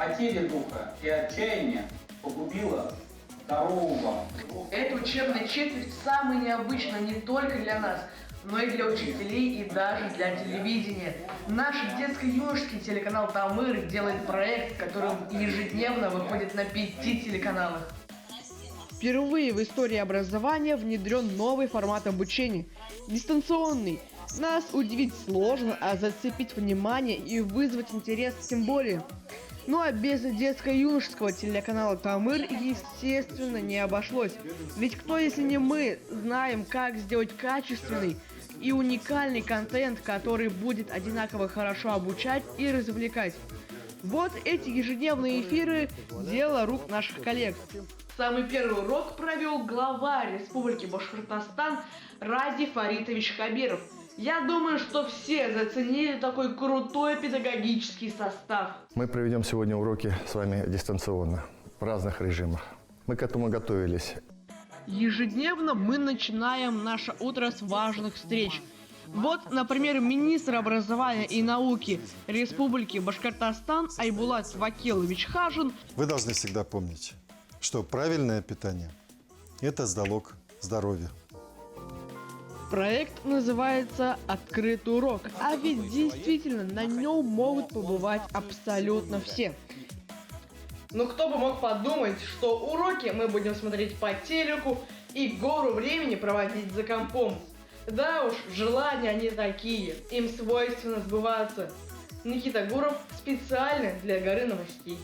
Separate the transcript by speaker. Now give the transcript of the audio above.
Speaker 1: Потеря духа и отчаяние погубило здорового.
Speaker 2: Эта учебная четверть самая необычная не только для нас, но и для учителей и даже для телевидения. Наш детско-юношеский телеканал «Тамыр» делает проект, который ежедневно выходит на 5 телеканалах.
Speaker 3: Впервые в истории образования внедрен новый формат обучения – дистанционный. Нас удивить сложно, а зацепить внимание и вызвать интерес тем более. Ну а без детско-юношеского телеканала «Тамыр» естественно не обошлось. Ведь кто, если не мы, знаем, как сделать качественный и уникальный контент, который будет одинаково хорошо обучать и развлекать. Вот эти ежедневные эфиры – дело рук наших коллег.
Speaker 2: Самый первый урок провел глава Республики Башкортостан Ради Фаритович Хабиров. Я думаю, что все заценили такой крутой педагогический состав.
Speaker 4: Мы проведем сегодня уроки с вами дистанционно, в разных режимах. Мы к этому готовились.
Speaker 3: Ежедневно мы начинаем наше утро с важных встреч. Вот, например, министр образования и науки Республики Башкортостан Айбулат Вакилович Хажин.
Speaker 5: Вы должны всегда помнить, что правильное питание – это залог здоровья.
Speaker 3: Проект называется «Открытый урок», а ведь действительно на нем могут побывать абсолютно все.
Speaker 2: Ну кто бы мог подумать, что уроки мы будем смотреть по телеку и гору времени проводить за компом. Да уж, желания они такие, им свойственно сбываться. Никита Гуров специально для горы новостей.